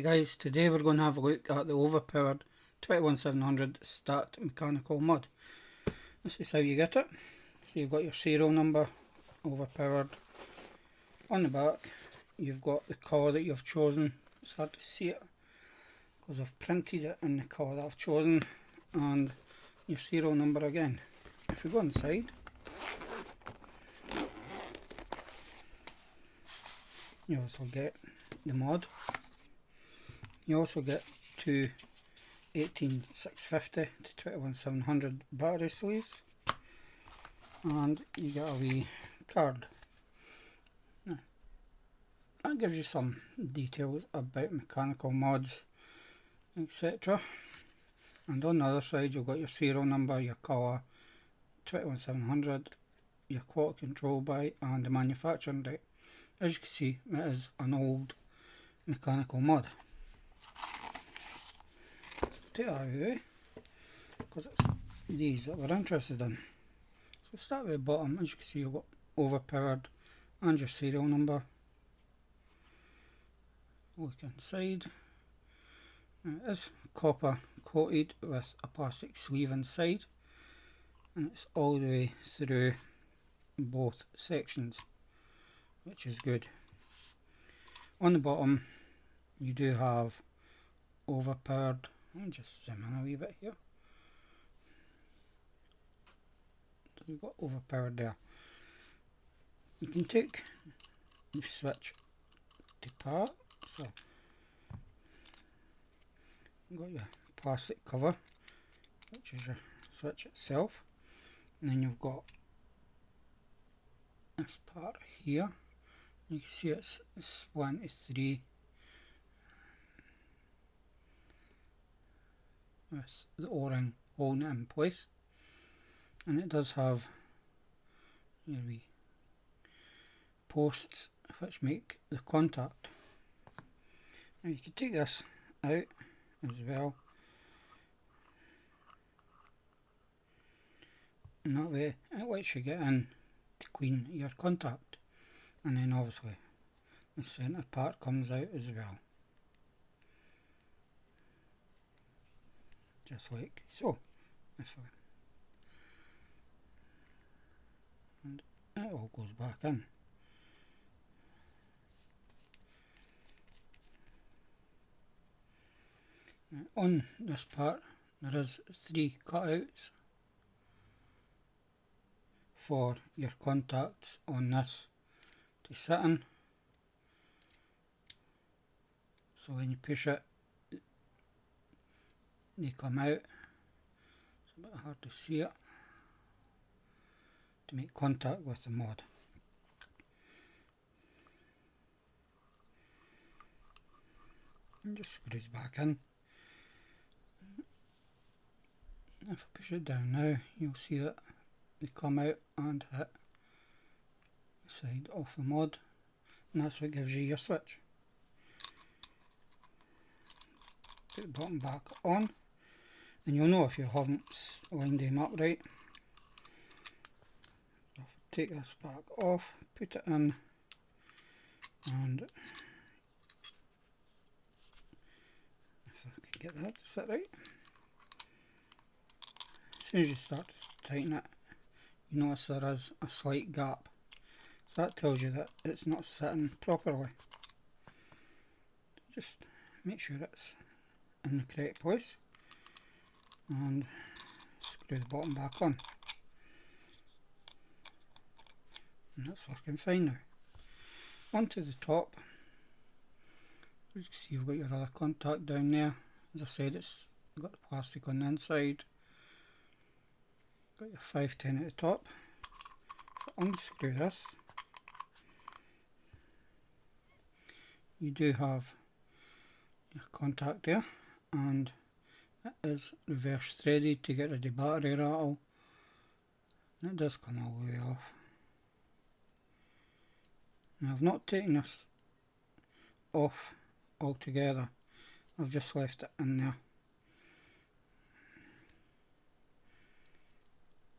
guys, today we're going to have a look at the Overpowered 21700 stacked mechanical mod. This is how you get it. So you've got your serial number, Overpowered. On the back you've got the colour that you've chosen. It's hard to see it because I've printed it in the colour that I've chosen, and your serial number again. If we go inside, you also get the mod. You also get two 18650 to 21700 battery sleeves, and you get a wee card. Now, that gives you some details about mechanical mods, etc. And on the other side you've got your serial number, your colour, 21700, your quality control by, and the manufacturing date. As you can see, it is an old mechanical mod. Take that out of the way, because it's these that we're interested in. So start with the bottom. As you can see, you've got Overpowered and your serial number. Look inside. Now it is copper coated with a plastic sleeve inside, and it's all the way through both sections, which is good. On the bottom you do have Overpowered. I'll just zoom in a wee bit here. So you've got Overpowered there. You can take the switch to part. So you've got your plastic cover, which is your switch itself, and then you've got this part here. You can see it's split into three with the O-ring holding it in place, and it does have your wee posts which make the contact. Now you can take this out as well, and that way it lets you get in to clean your contact, and then obviously the centre part comes out as well, just like so. And it all goes back in. Now on this part there is 3 cutouts for your contacts on this to sit in, so when you push it they come out. It's a bit hard to see it, to make contact with the mod. And just screws back in. If I push it down now, you'll see that they come out and hit the side of the mod, and that's what gives you your switch. Put the button back on, and you'll know if you haven't lined them up right. So take this back off, put it in, and if I can get that to sit right. As soon as you start to tighten it, you notice there is a slight gap, so that tells you that it's not sitting properly. Just make sure it's in the correct place, and screw the bottom back on, and that's working fine now. Onto the top, you can see you've got your other contact down there. As I said, it's got the plastic on the inside. Got your 510 at the top. So unscrew this. You do have your contact there, and it is reverse threaded to get rid of the battery rattle, and it does come all the way off. Now I've not taken this off altogether, I've just left it in there,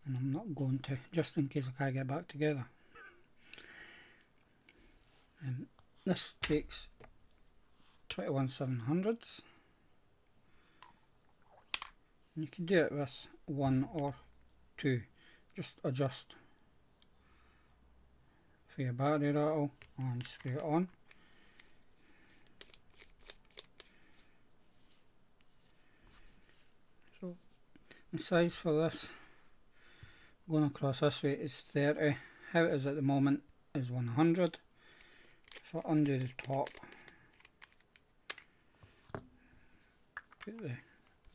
and I'm not going to, just in case I can't get back together. This takes 21700s. You can do it with one or two. Just adjust for your battery rattle and screw it on. So the size for this going across this way is 30. How it is at the moment is 100. If I undo the top, put the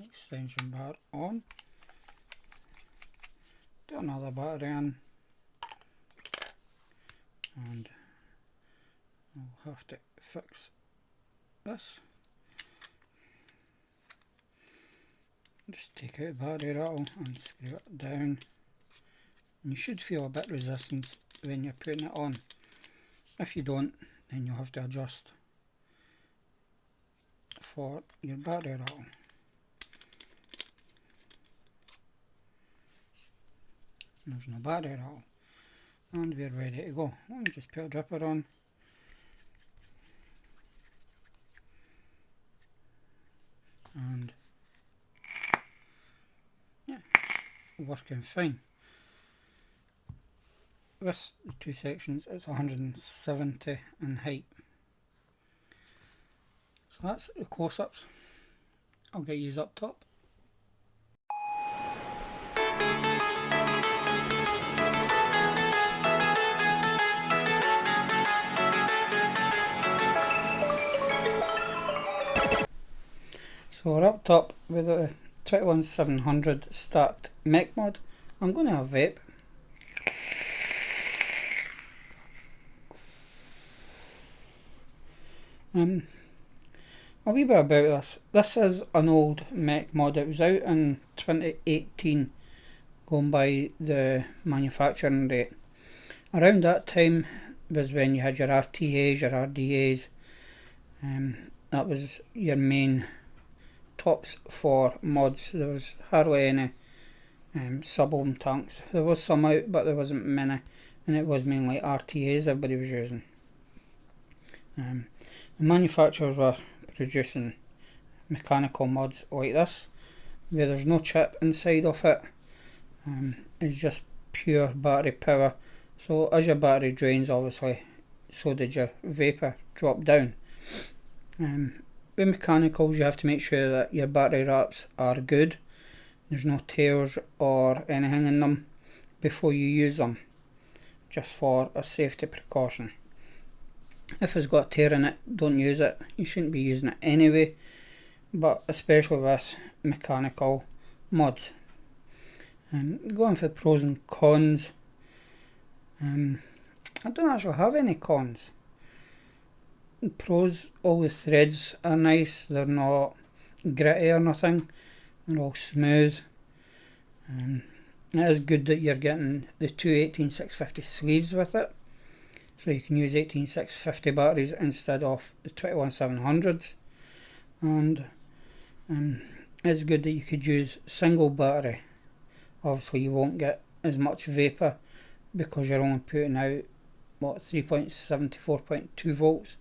extension bar on, put another battery in, and I'll have to fix this. Just take out the battery rattle and screw it down. And you should feel a bit of resistance when you're putting it on. If you don't, then you'll have to adjust for your battery rattle. There's no battery rattle, and we're ready to go. Let me just put a dripper on, and yeah, working fine. With the two sections, it's 170 in height. So that's the close-ups. I'll get these up top. So we're up top with a 21700 Stacked Mech Mod. I'm going to have vape. A wee bit about this. This is an old mech mod. It was out in 2018, going by the manufacturing date. Around that time was when you had your RTAs, your RDAs. That was your main tops for mods. There was hardly any sub-ohm tanks. There was some out, but there wasn't many, and it was mainly RTAs everybody was using. The manufacturers were producing mechanical mods like this, where there's no chip inside of it. It's just pure battery power. So as your battery drains, obviously, so did your vapor drop down. With mechanicals, you have to make sure that your battery wraps are good. There's no tears or anything in them before you use them, just for a safety precaution. If it's got a tear in it, don't use it. You shouldn't be using it anyway, but especially with mechanical mods. Going for pros and cons. I don't actually have any cons. Pros, all the threads are nice. They're not gritty or nothing. They're all smooth. It is good that you're getting the two 18650 sleeves with it. So you can use 18650 batteries instead of the 21700s. And it's good that you could use single battery. Obviously you won't get as much vapor because you're only putting out 3.74.2 volts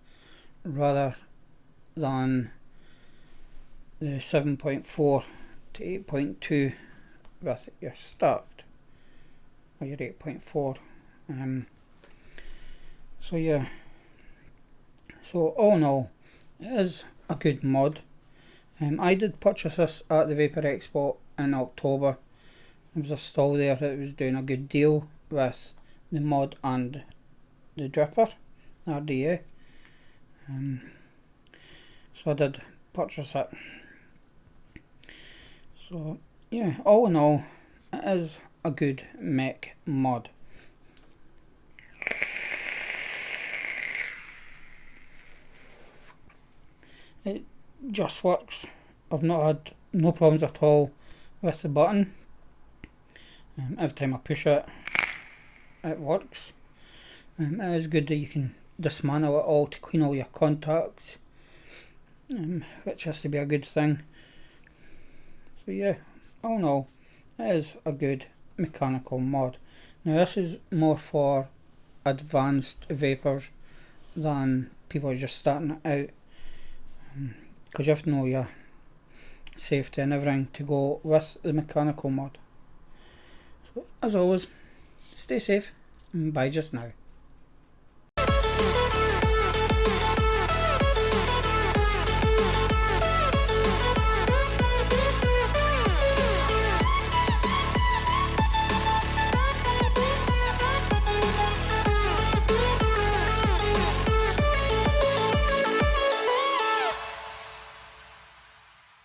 rather than the 7.4 to 8.2 with your stacked, or your 8.4. So yeah, so all in all, it is a good mod. I did purchase this at the Vapor Expo in October. There was a stall there that was doing a good deal with the mod and the dripper, RDA. So I did purchase it. So yeah, all in all, it is a good mech mod. It just works. I've not had no problems at all with the button. Every time I push it, it works. It is good that you can dismantle it all to clean all your contacts, which has to be a good thing. So yeah, all in all, it is a good mechanical mod. Now this is more for advanced vapors than people just starting out. because you have to know your safety and everything to go with the mechanical mod. So as always, stay safe and bye just now.